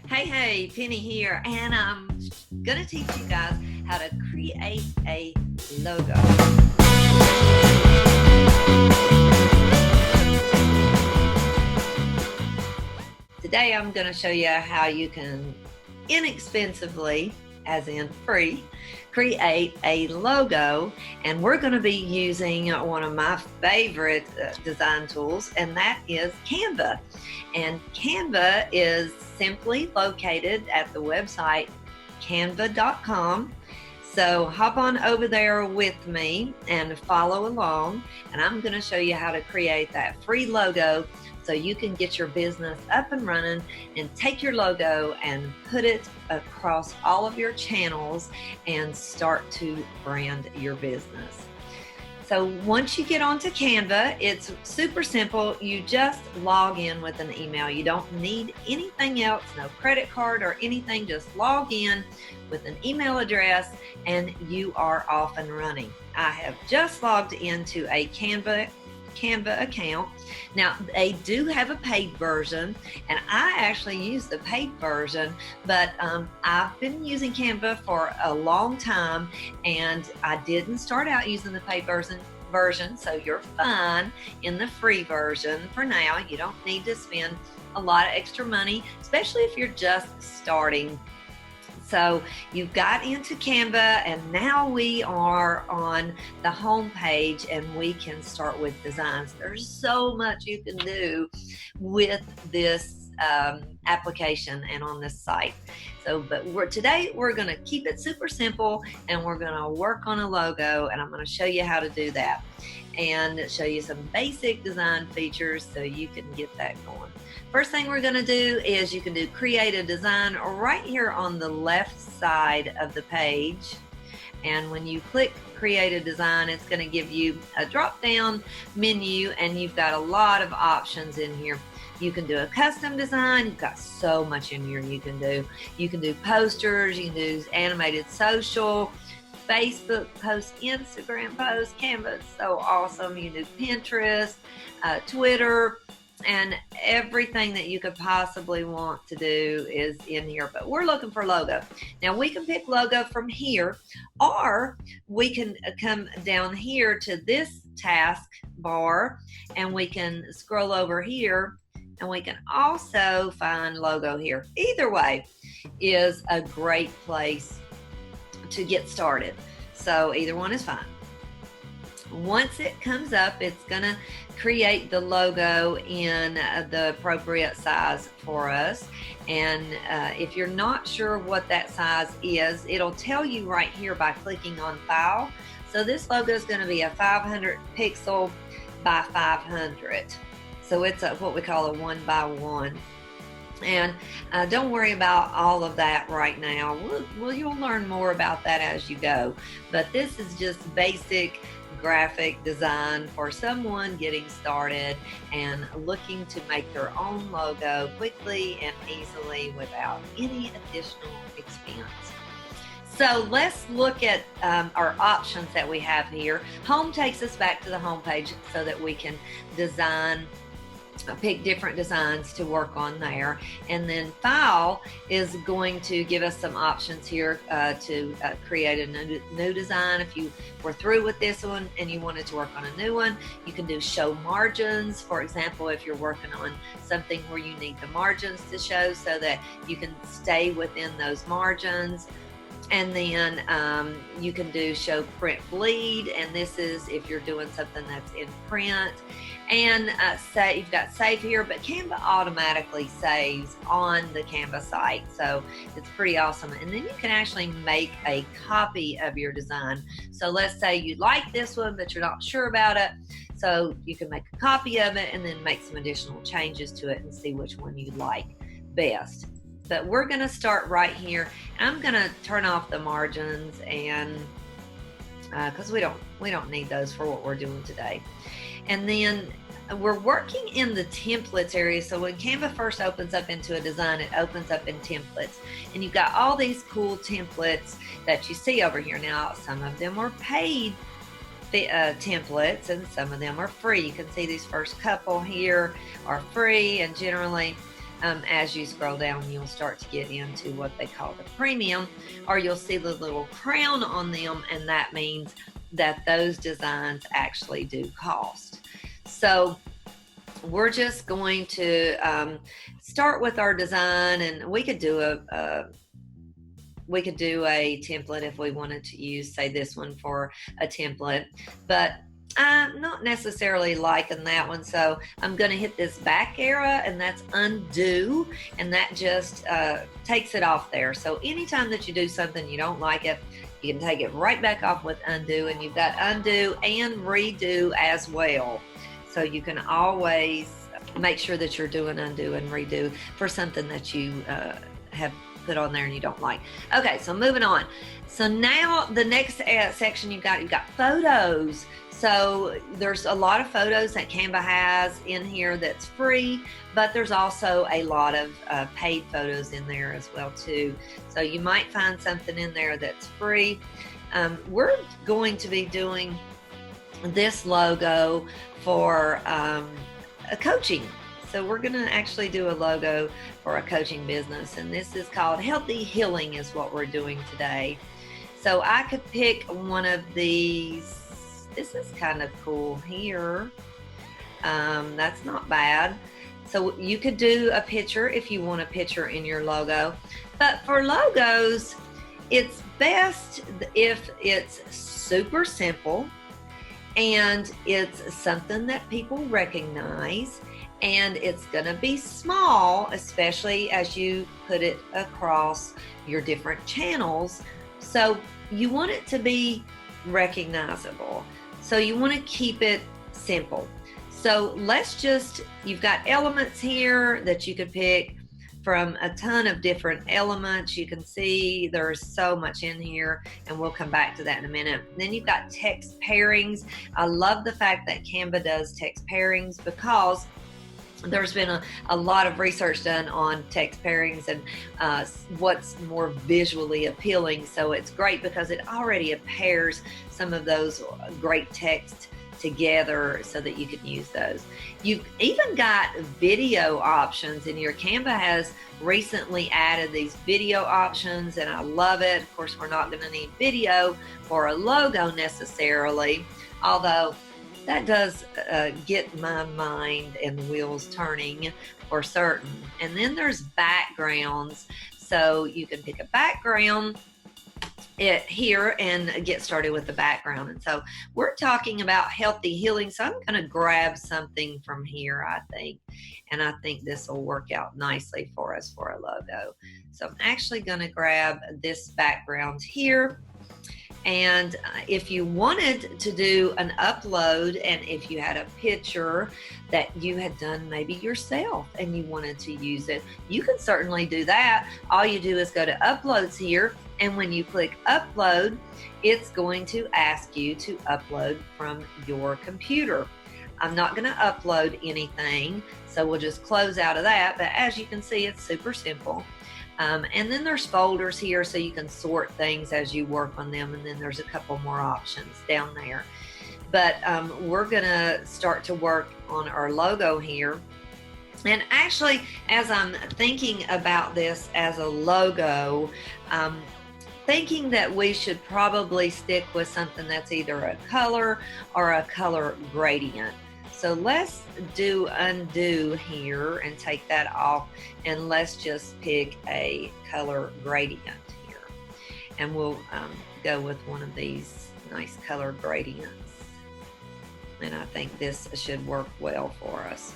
Hey, Penny here, and I'm gonna teach you guys how to create a logo. Today I'm gonna show you how you can inexpensively, as in free, create a logo, and we're going to be using one of my favorite design tools, and that is Canva. And Canva is simply located at the website canva.com. So hop on over there with me and follow along, and I'm going to show you how to create that free logo so you can get your business up and running and take your logo and put it across all of your channels and start to brand your business. So once you get onto Canva, it's super simple. You just log in with an email. You don't need anything else, no credit card or anything. Just log in with an email address and you are off and running. I have just logged into a Canva account. Now they do have a paid version, and I actually use the paid version, but I've been using Canva for a long time, and I didn't start out using the paid version, so you're fine in the free version for now. You don't need to spend a lot of extra money, especially if you're just starting. So you've got into Canva, and now we are on the home page, and we can start with designs. There's so much you can do with this application and on this site. But today we're going to keep it super simple, and we're going to work on a logo, and I'm going to show you how to do that and show you some basic design features so you can get that going. First thing we're going to do is you can do create a design right here on the left side of the page. And when you click create a design, it's going to give you a drop down menu, and you've got a lot of options in here. You can do a custom design. You've got so much in here you can do. You can do posters, you can do animated social, Facebook posts, Instagram posts. Canva is so awesome. You can do Pinterest, Twitter, and everything that you could possibly want to do is in here. But we're looking for logo. Now we can pick logo from here, or we can come down here to this task bar, and we can scroll over here, and we can also find logo here. Either way is a great place to get started. So either one is fine. Once it comes up, it's going to create the logo in the appropriate size for us. And if you're not sure what that size is, it'll tell you right here by clicking on File. So this logo is going to be a 500 pixel by 500. So it's what we call a 1x1. And don't worry about all of that right now. You'll learn more about that as you go. But this is just basic graphic design for someone getting started and looking to make their own logo quickly and easily without any additional expense. So let's look at our options that we have here. Home takes us back to the home page so that we can pick different designs to work on there. And then File is going to give us some options here to create a new design. If you were through with this one and you wanted to work on a new one, you can do show margins. For example, if you're working on something where you need the margins to show so that you can stay within those margins. And then you can do show print bleed, and this is if you're doing something that's in print. And you've got save here, but Canva automatically saves on the Canva site, so it's pretty awesome. And then you can actually make a copy of your design. So let's say you like this one, but you're not sure about it. So you can make a copy of it and then make some additional changes to it and see which one you like best. But we're going to start right here. I'm going to turn off the margins, and because we don't need those for what we're doing today. And then we're working in the templates area. So when Canva first opens up into a design, it opens up in templates, and you've got all these cool templates that you see over here. Now, some of them are paid templates, and some of them are free. You can see these first couple here are free, and generally As you scroll down, you'll start to get into what they call the premium, or you'll see the little crown on them, and that means that those designs actually do cost. So we're just going to start with our design, and we could do a template if we wanted to use, say, this one for a template, but I'm not necessarily liking that one. So I'm going to hit this back arrow, and that's undo, and that just takes it off there. So anytime that you do something you don't like it, you can take it right back off with undo, and you've got undo and redo as well. So you can always make sure that you're doing undo and redo for something that you have put on there and you don't like. Okay, so moving on. So now the next section you've got photos. So there's a lot of photos that Canva has in here that's free, but there's also a lot of paid photos in there as well too. So you might find something in there that's free. We're going to be doing this logo for a coaching. So we're going to actually do a logo for a coaching business, and this is called Healthy Healing is what we're doing today. So I could pick one of these. This is kind of cool here. That's not bad. So you could do a picture if you want a picture in your logo. But for logos, it's best if it's super simple and it's something that people recognize, and it's going to be small, especially as you put it across your different channels. So you want it to be recognizable. So you want to keep it simple. So you've got elements here that you could pick from a ton of different elements. You can see there's so much in here, and we'll come back to that in a minute. Then you've got text pairings. I love the fact that Canva does text pairings, because there's been a lot of research done on text pairings and what's more visually appealing. So it's great because it already pairs some of those great text together so that you can use those. You've even got video options in here. Canva has recently added these video options, and I love it. Of course, we're not going to need video for a logo necessarily, although that does get my mind and the wheels turning for certain. And then there's backgrounds. So you can pick a background here and get started with the background. And so we're talking about healthy healing. So I'm going to grab something from here, I think. And I think this will work out nicely for us for a logo. So I'm actually going to grab this background here. And if you wanted to do an upload, and if you had a picture that you had done maybe yourself and you wanted to use it, you can certainly do that. All you do is go to uploads here, and when you click upload, it's going to ask you to upload from your computer. I'm not going to upload anything, so we'll just close out of that. But as you can see, it's super simple. And then there's folders here, so you can sort things as you work on them. And then there's a couple more options down there. But we're going to start to work on our logo here. And actually, as I'm thinking about this as a logo, thinking that we should probably stick with something that's either a color or a color gradient. So let's do undo here and take that off, and let's just pick a color gradient here. And we'll go with one of these nice color gradients. And I think this should work well for us.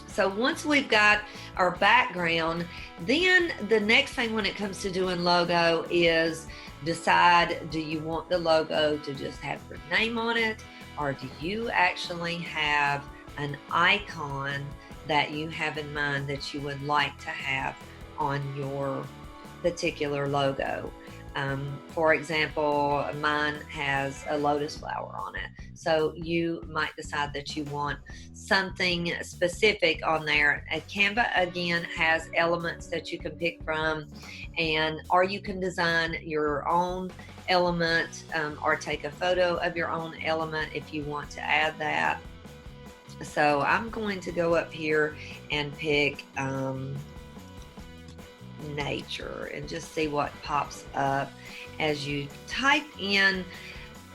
So once we've got our background, then the next thing when it comes to doing logo is decide, do you want the logo to just have your name on it? Or do you actually have an icon that you have in mind that you would like to have on your particular logo? For example, mine has a lotus flower on it. So you might decide that you want something specific on there. Canva, again, has elements that you can pick from, or you can design your own element, or take a photo of your own element if you want to add that. So I'm going to go up here and pick nature and just see what pops up as you type in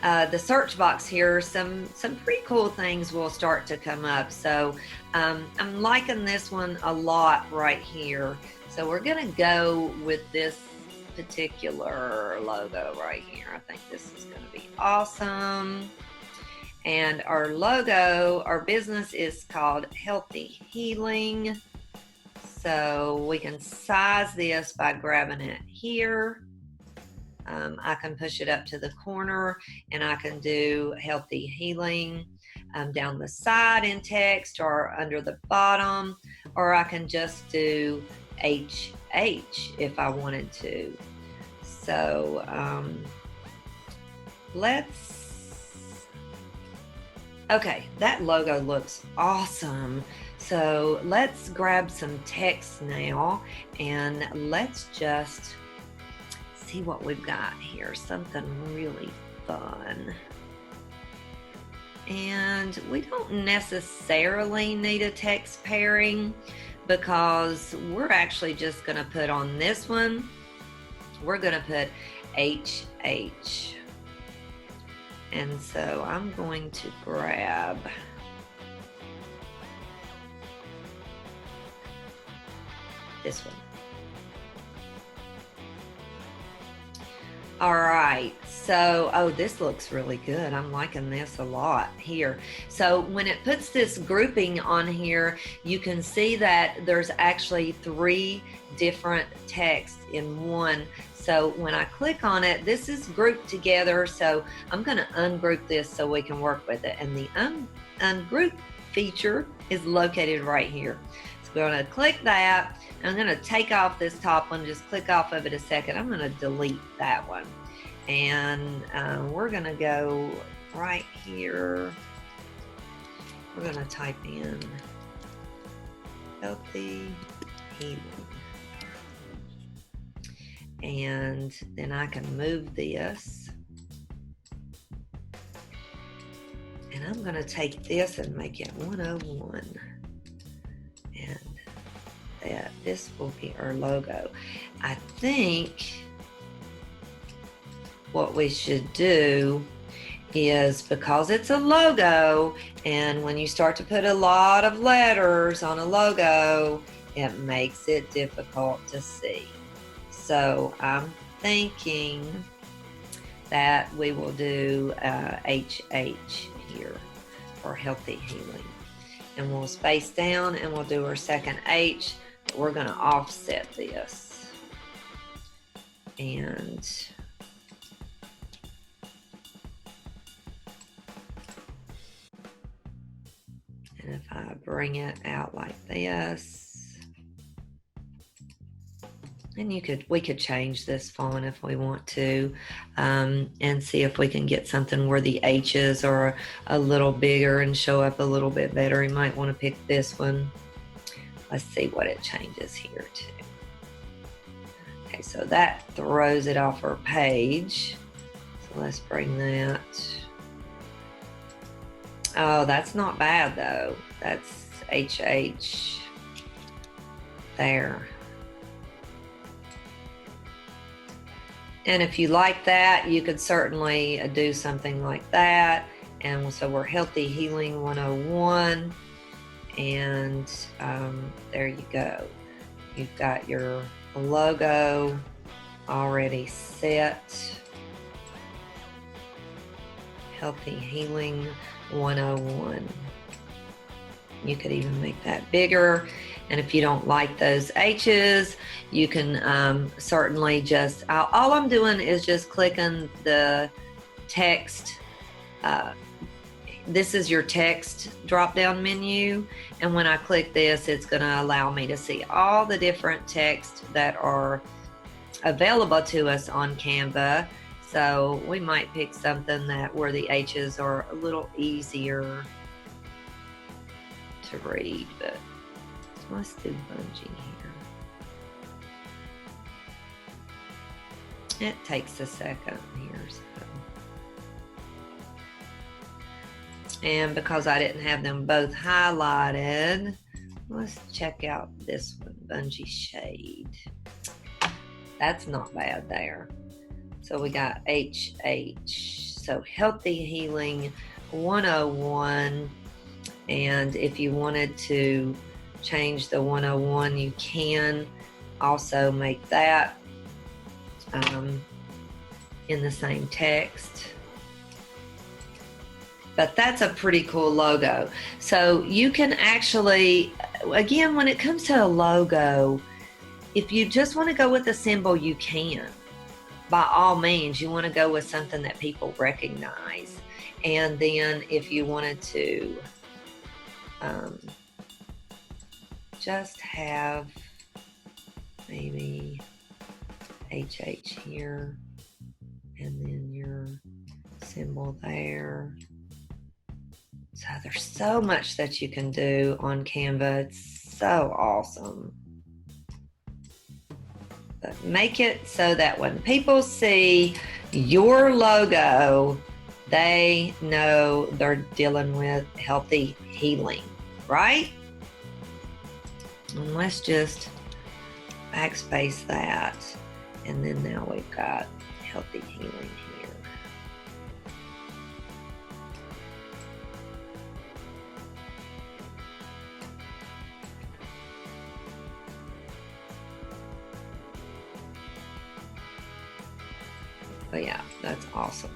the search box here. Some pretty cool things will start to come up. So I'm liking this one a lot right here. So we're gonna go with this particular logo right here. I think this is gonna be awesome. And our logo, our business is called Healthy Healing. So we can size this by grabbing it here. I can push it up to the corner and I can do Healthy Healing down the side in text or under the bottom, or I can just do HH if I wanted to. So okay, that logo looks awesome. So let's grab some text now and let's just see what we've got here. Something really fun. And we don't necessarily need a text pairing because we're actually just going to put on this one, we're going to put HH. And so I'm going to grab this one. All right, so, oh, this looks really good. I'm liking this a lot here. So when it puts this grouping on here, you can see that there's actually 3 different texts in one. So when I click on it, this is grouped together. So I'm gonna ungroup this so we can work with it. And the ungroup feature is located right here. So we're gonna click that. I'm going to take off this top one, just click off of it a second. I'm going to delete that one. And we're going to go right here. We're going to type in Healthy Healing. And then I can move this. And I'm going to take this and make it 101. And that this will be our logo. I think what we should do is, because it's a logo, and when you start to put a lot of letters on a logo, it makes it difficult to see. So I'm thinking that we will do HH here for Healthy Healing. And we'll space down and we'll do our second H. We're going to offset this. And if I bring it out like this, and we could change this font if we want to, and see if we can get something where the H's are a little bigger and show up a little bit better. You might want to pick this one. Let's see what it changes here too. Okay, so that throws it off our page. So let's bring that. Oh, that's not bad though. That's HH there. And if you like that, you could certainly do something like that. And so we're Healthy Healing 101. And there you go. You've got your logo already set. Healthy Healing 101. You could even make that bigger. And if you don't like those H's, you can certainly just, all I'm doing is just clicking the text. This is your text drop-down menu. And when I click this, it's going to allow me to see all the different text that are available to us on Canva. So we might pick something where the H's are a little easier to read, but let's do Bungee here. It takes a second here. And because I didn't have them both highlighted, let's check out this one, Bungee Shade. That's not bad there. So we got HH. So Healthy Healing 101. And if you wanted to change the 101, you can also make that in the same text. But that's a pretty cool logo. So you can actually, again, when it comes to a logo, if you just want to go with a symbol, you can. By all means, you want to go with something that people recognize. And then if you wanted to just have maybe HH here, and then your symbol there. So there's so much that you can do on Canva. It's so awesome. But make it so that when people see your logo, they know they're dealing with healthy healing, right? And let's just backspace that. And then now we've got healthy healing here. But yeah, that's awesome.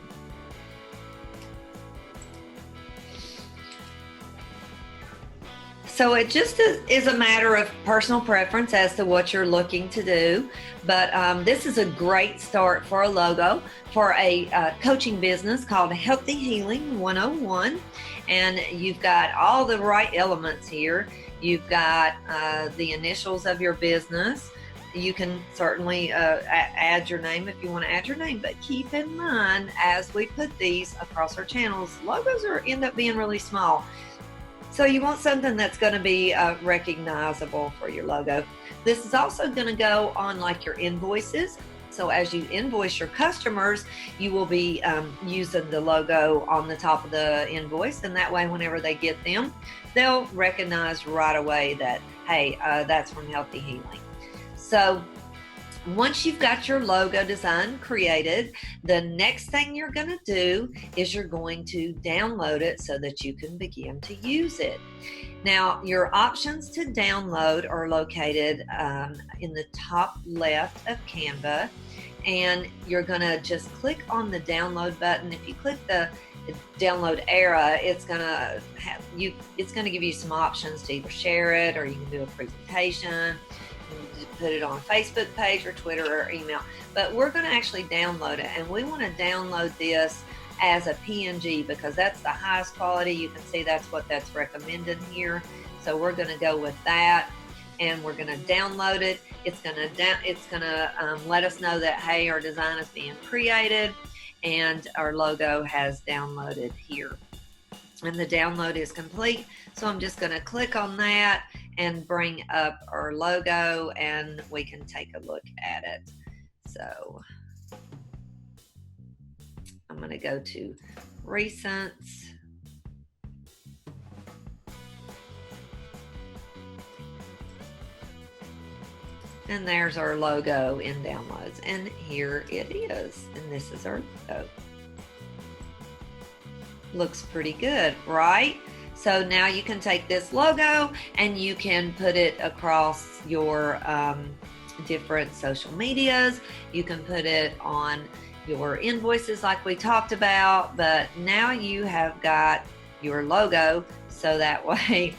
So it just is a matter of personal preference as to what you're looking to do. But this is a great start for a logo for a coaching business called Healthy Healing 101. And you've got all the right elements here. You've got the initials of your business. You can certainly add your name if you want to add your name, but keep in mind as we put these across our channels, logos end up being really small. So you want something that's going to be recognizable for your logo. This is also going to go on like your invoices. So as you invoice your customers, you will be using the logo on the top of the invoice. And that way, whenever they get them, they'll recognize right away that, hey, that's from Healthy Healing. So once you've got your logo design created, the next thing you're going to do is you're going to download it so that you can begin to use it. Now, your options to download are located in the top left of Canva, and you're going to just click on the download button. If you click the download era, it's going to give you some options to either share it, or you can do a presentation, put it on a Facebook page or Twitter or email. But we're going to actually download it, and we want to download this as a PNG because that's the highest quality. You can see that's what that's recommended here. So we're going to go with that, and we're going to download it. It's going to let us know that, hey, our design is being created and our logo has downloaded here. And the download is complete. So I'm just going to click on that and bring up our logo, and we can take a look at it. So I'm going to go to Recents. And there's our logo in downloads. And here it is. And this is our logo. Looks pretty good, right? So now you can take this logo and you can put it across your different social medias. You can put it on your invoices like we talked about, but now you have got your logo, so that way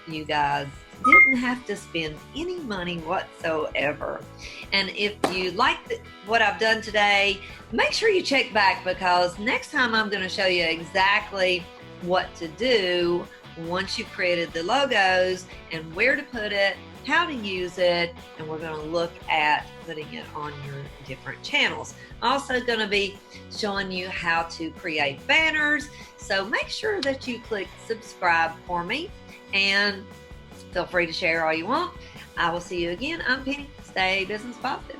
you guys didn't have to spend any money whatsoever. And if you like what I've done today, make sure you check back, because next time I'm going to show you exactly what to do once you've created the logos and where to put it, how to use it, and we're going to look at putting it on your different channels. I'm also going to be showing you how to create banners, so make sure that you click subscribe for me, and feel free to share all you want. I will see you again. I'm Penny. Stay business positive.